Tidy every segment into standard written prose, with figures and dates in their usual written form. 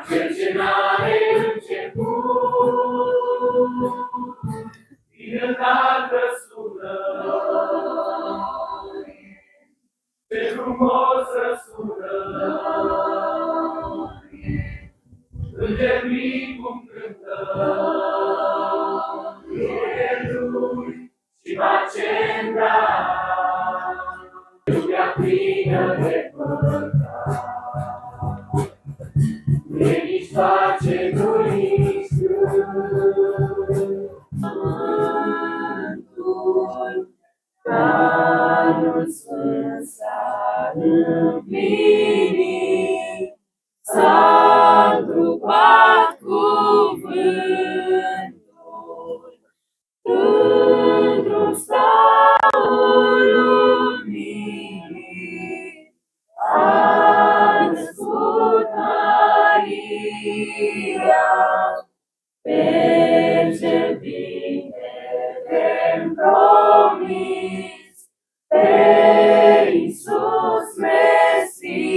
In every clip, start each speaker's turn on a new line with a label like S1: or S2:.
S1: Cel ce n-are început, din înaltă sună, ce frumos răsună, înger mii cum cântă, lui și face îndrat, lumea plină de păcat. Veniți face doriți Sfântul, Darul Sfânt s-a împlinit, s-a întrupat cuvântul, într-un staul luminii, a născut Maria, pe cel bine de-mi promis, pe Iisus Mesia.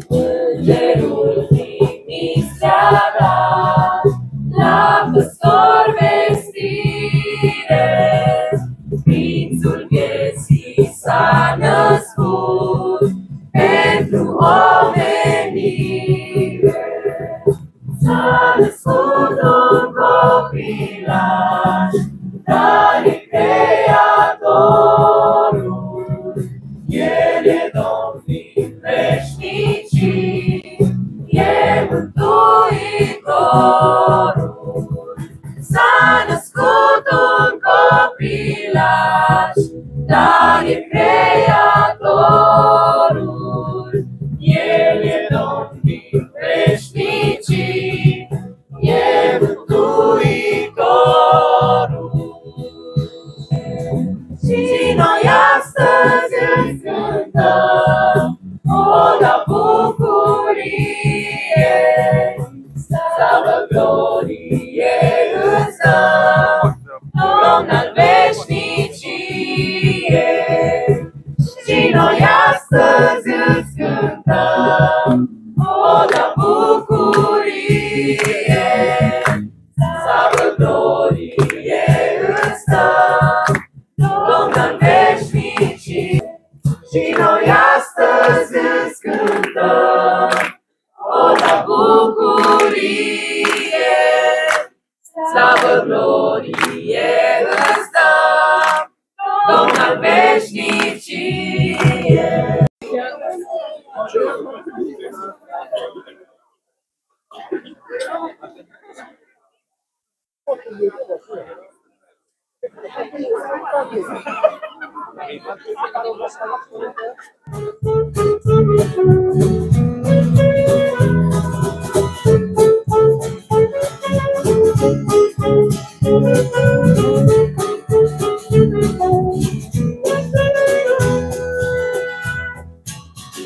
S1: Îngerul trimis le-a dat la păstor vestire, Prințul vieții s-a născut pentru omenire. S-a născut un copilaș, dar e Creatorul, El e Domn din veșnicii, e Mântuitorul. S-a născut un copilaș, dar e Creatorul, El e Domn din veșnicii, e Mântuitorul. Și noi astăzi îți cântăm oda bucurie, slavă, glorie îți dăm, Domn al veșniciei. Și noi astăzi îți cântăm oda bucurie, slavă, glorie îți dăm, Domn al veșniciei. Și noi astăzi îți cântăm oda bucurie, slavă, glorie îți dăm, Domn al veșniciei.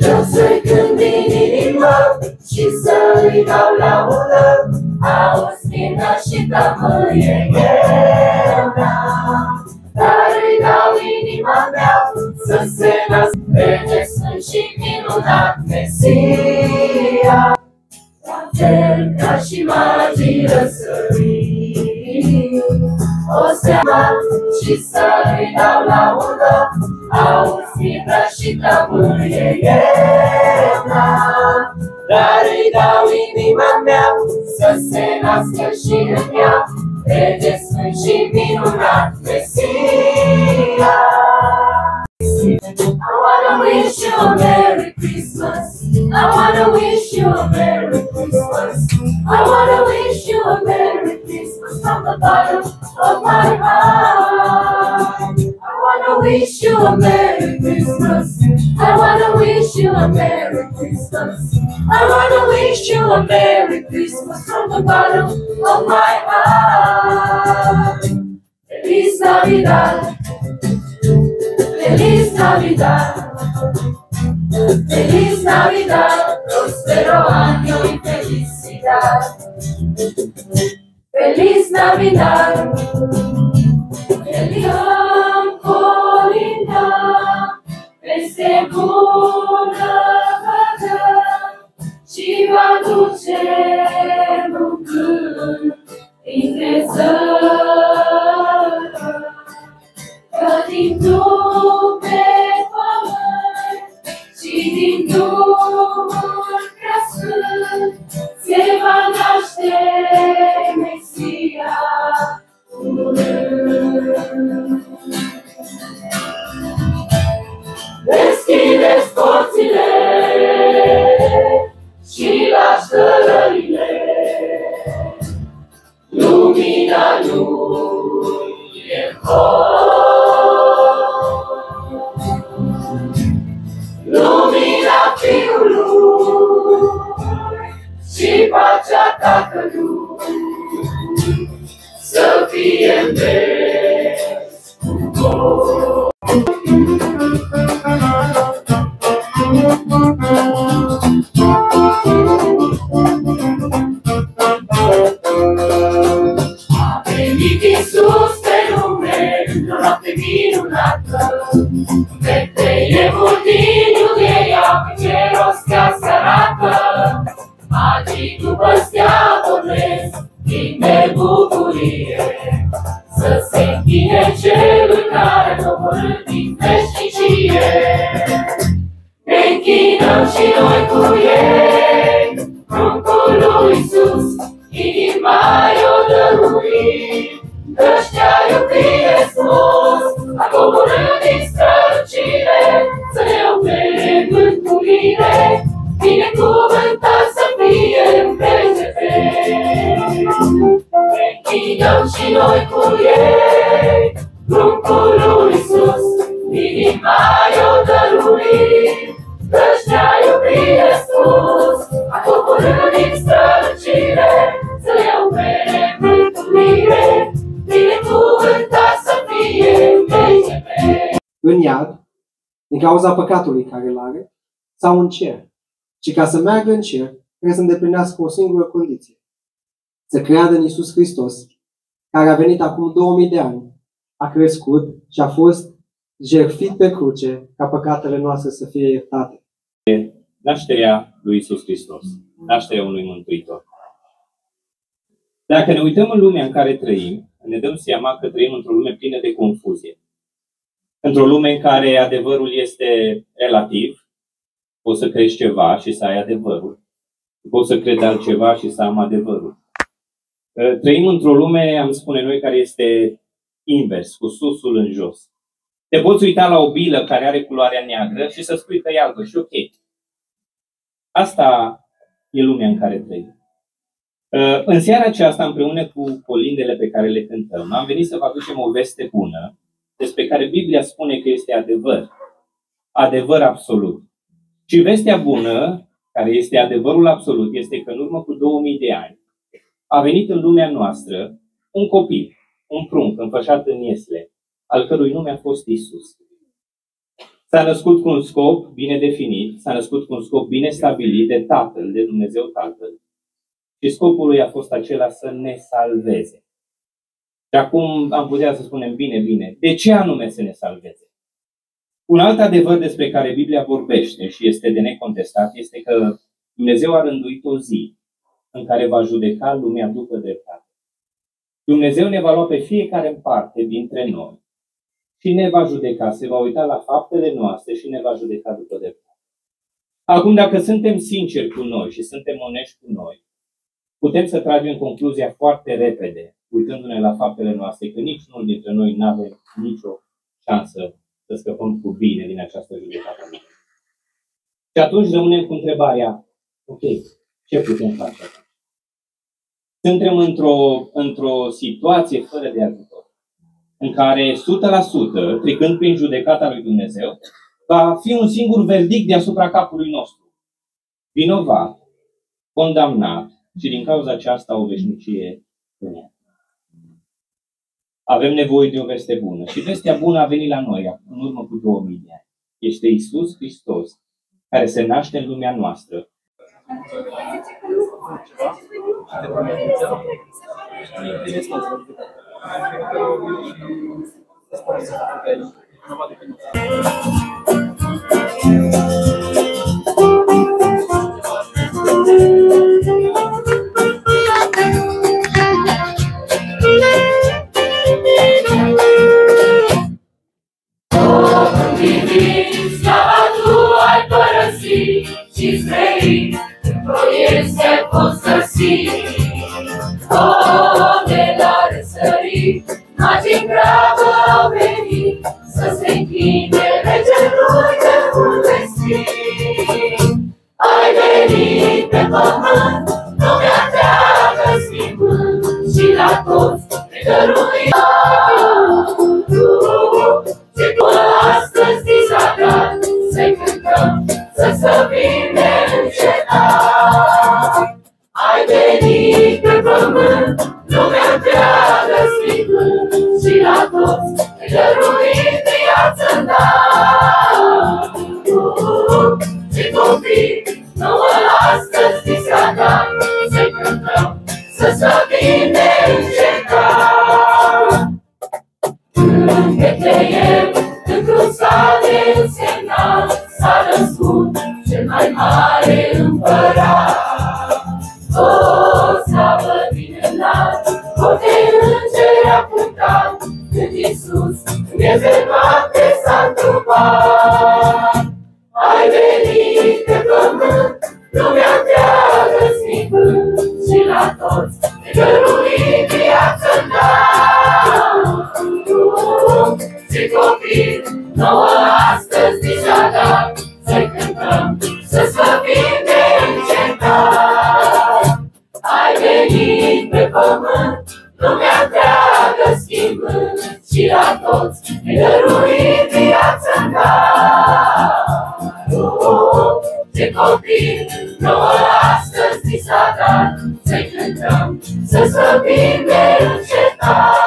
S2: Vreau să-i cânt din inimă și să-i dau laudă, auzi vină și tămâie eu n-am, dar îi dau inima mea să se nască Rege Sfânt și minunat Mesia. La fel ca și magii răsărit, o seama și să-i dau laudă, auzi vină și tămâie eu n-am, dar îi dau inima mea să se nască și în ea Rege Sfânt și minunat Mesia. I wanna wish you a Merry Christmas. I wanna wish you a Merry Christmas. I wanna wish you a Merry Christmas from the bottom of my heart. I wanna wish you a Merry Christmas. I wanna wish you a Merry Christmas. I wanna wish you a Merry Christmas from the bottom of my heart. Feliz Navidad. Feliz Navidad, feliz Navidad, próspero año y felicidad. Feliz Navidad. Cântăm colinda, peste bunătate și va duce un cânt încrezător. Că din Duh pe pământ și din Duhul prea sfânt se va naște Mesia curând. Deschideți porțile și lași cărările, lumina lui e în lumina Fiului și pacea Tatălui să fie în veci cu voi. A venit Iisus pe lume într-o noapte minunată, pe Evul din Iudeea, pe ce rostea se arată. Magii după stea pornesc, plin de bucurie, să se închine celui care a coborât din veșnicie. Ne închinăm și noi cu ei, pruncul lui Iisus, inima i-o dăruit. Căci te-a iubit frumos, a coborât din strălucire, să ne ofere mântuire, binecuvântat să fie în veci de veci. Ne închinăm și noi cu ei, pruncul lui Iisus, inima i-o dăruit. Căci te-a iubit frumos, a coborât din strălucire, să ne ofere mântuire, binecuvântat să fie în veci de veci.
S3: În iad, din cauza păcatului care îl are, sau în cer. Și ca să meargă în cer, trebuie să îndeplinească o singură condiție. Să creadă în Iisus Hristos, care a venit acum 2000 de ani, a crescut și a fost jertfit pe cruce ca păcatele noastre să fie iertate.
S4: Nașterea lui Iisus Hristos, nașterea unui Mântuitor. Dacă ne uităm în lumea în care trăim, ne dăm seama că trăim într-o lume plină de confuzie. Într-o lume în care adevărul este relativ, poți să crezi ceva și să ai adevărul. Poți să crezi altceva și să am adevărul. Trăim într-o lume, am spune noi, care este invers, cu susul în jos. Te poți uita la o bilă care are culoarea neagră și să spui că e albă și ok. Asta e lumea în care trăim. În seara aceasta, împreună cu colindele pe care le cântăm, am venit să vă aducem o veste bună, despre care Biblia spune că este adevăr. Adevăr absolut. Și vestea bună, care este adevărul absolut, este că în urmă cu 2000 de ani a venit în lumea noastră un copil, un prunc înfășat în iesle, al cărui nume a fost Iisus. S-a născut cu un scop bine definit, s-a născut cu un scop bine stabilit de Tatăl, de Dumnezeu Tatăl. Și scopul lui a fost acela să ne salveze. Și acum am putea să spunem bine, de ce anume să ne salveze? Un alt adevăr despre care Biblia vorbește și este de necontestat este că Dumnezeu a rânduit o zi în care va judeca lumea după dreptate. Dumnezeu ne va lua pe fiecare în parte dintre noi și ne va judeca, se va uita la faptele noastre și ne va judeca după dreptate. Acum, dacă suntem sinceri cu noi și suntem onești cu noi, putem să tragem concluzia foarte repede, uitându-ne la faptele noastre, că niciunul dintre noi nu avem nicio șansă să scăpăm cu bine din această judecată. Și atunci rămânem cu întrebarea, ok, ce putem face? Suntem într-o situație fără de ajutor, în care 100%, trecând prin judecata lui Dumnezeu, va fi un singur verdict deasupra capului nostru. Vinovat, condamnat și din cauza aceasta o veșnicie în ea. Avem nevoie de o veste bună. Și vestea bună a venit la noi în urmă cu 2000 de ani. Este Iisus Hristos, care se naște în lumea noastră.
S2: Și străin, este fost găsit. De la răsărit, magii grabă au venit să se închine regelui de vestit. Ai venit pe pământ, lumea întreagă schimbând și la toți ne dăruim. Ce tu astăzi ți s-a dat, să-i cântăm, să slăvim neîncetat. Ai venit pe pământ, lumea întreagă schimbând și la toți ne dăruim viață-n dar. Ce copii, nouă astăzi ți s-a dat, să-i cântăm, să slăvim neîncetat. În Betleem, în cruzare însemnat, s-a născut cel mai mare împărat. O slavă din înalt, cote îngeri a cântat, când Iisus în mieze noapte s-a întrupat. Ai venit pe pământ, lumea întreagă schimbând și la toți ne dăruim viață-n dar. Ce copii, nouă astăzi ni s-a dat, să-i cântăm, să slăvim neîncetat. Ai venit pe pământ, lumea întreagă schimbând și la toți ne dăruim viață-n dar. Ce copii, nouă astăzi ni s-a dat, să-i cântăm, să slăvim neîncetat.